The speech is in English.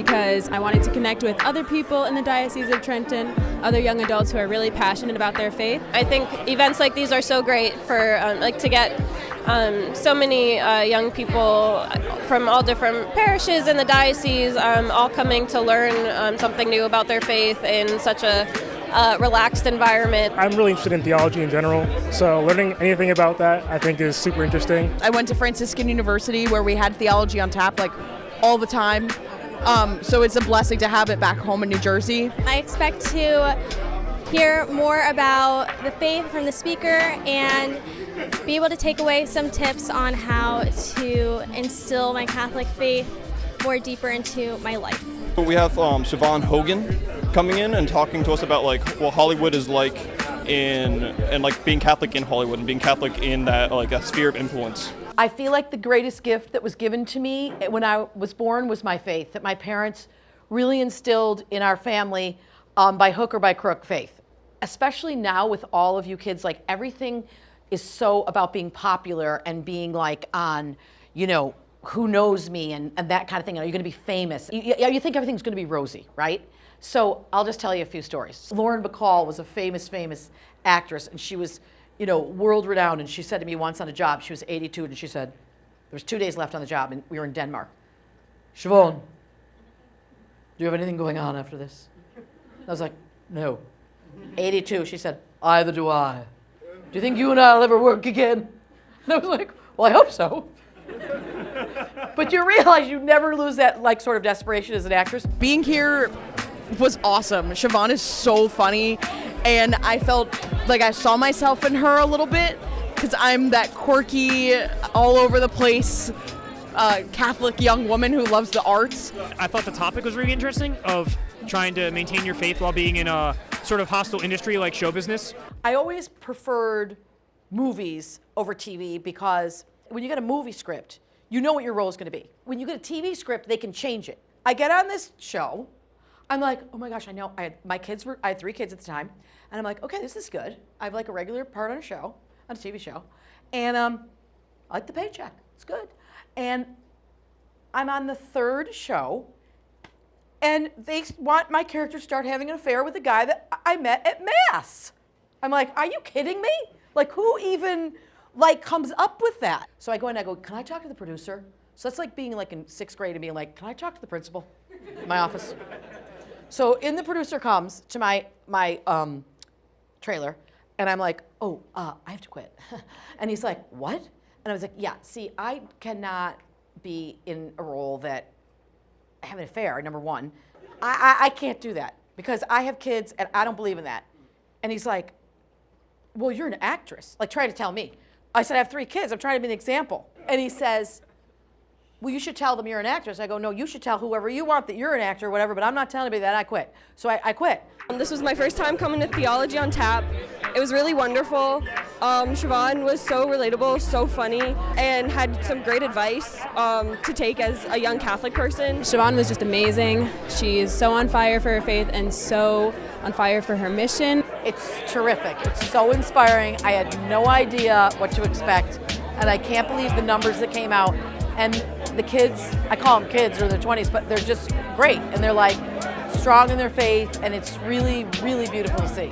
because I wanted to connect with other people in the Diocese of Trenton, other young adults who are really passionate about their faith. I think events like these are so great for to get so many young people from all different parishes in the diocese all coming to learn something new about their faith in such a relaxed environment. I'm really interested in theology in general, so learning anything about that I think is super interesting. I went to Franciscan University where we had theology on tap like all the time, so it's a blessing to have it back home in New Jersey. I expect to hear more about the faith from the speaker and be able to take away some tips on how to instill my Catholic faith more deeper into my life. We have Siobhan Hogan coming in and talking to us about like what Hollywood is like and like being Catholic in Hollywood and being Catholic in that like a sphere of influence. I feel like the greatest gift that was given to me when I was born was my faith, that my parents really instilled in our family by hook or by crook faith. Especially now with all of you kids, like everything is so about being popular and being like on, you know, who knows me and that kind of thing. Are you going to be famous? You think everything's going to be rosy, right? So I'll just tell you a few stories. Lauren Bacall was a famous actress, and she was, you know, world renowned. And she said to me once on a job, she was 82, and she said, there was 2 days left on the job, and we were in Denmark. Siobhan, do you have anything going on after this? I was like, no. 82, she said, either do I. Do you think you and I will ever work again? And I was like, well, I hope so. But you realize you never lose that like sort of desperation as an actress. Being here was awesome. Siobhan is so funny, and I felt like I saw myself in her a little bit because I'm that quirky, all over the place Catholic young woman who loves the arts. I thought the topic was really interesting of trying to maintain your faith while being in a sort of hostile industry like show business. I always preferred movies over TV because when you get a movie script, you know what your role is going to be. When you get a TV script, they can change it. I get on this show, I'm like, oh my gosh, I know. I had 3 kids at the time, and I'm like, okay, this is good. I have like a regular part on a show, on a TV show, and I like the paycheck. It's good. And I'm on the 3rd show, and they want my character to start having an affair with a guy that I met at Mass. I'm like, are you kidding me? Like, who even like comes up with that? So I go and I go, can I talk to the producer? So that's like being like in 6th grade and being like, can I talk to the principal in my office? So in the producer comes to my trailer, and I'm like, oh, I have to quit. And he's like, what? And I was like, yeah, see, I cannot be in a role that I have an affair, number one. I can't do that because I have kids and I don't believe in that. And he's like, well, you're an actress. Like, try to tell me. I said, I have 3 kids. I'm trying to be an example. And he says, well, you should tell them you're an actress. I go, no, you should tell whoever you want that you're an actor or whatever, but I'm not telling anybody that. I quit. So I quit. This was my first time coming to Theology on Tap. It was really wonderful. Siobhan was so relatable, so funny, and had some great advice to take as a young Catholic person. Siobhan was just amazing. She's so on fire for her faith and so on fire for her mission. It's terrific. It's so inspiring. I had no idea what to expect, and I can't believe the numbers that came out. And the kids, I call them kids, they're in their 20s, but they're just great. And they're like strong in their faith, and it's really, really beautiful to see.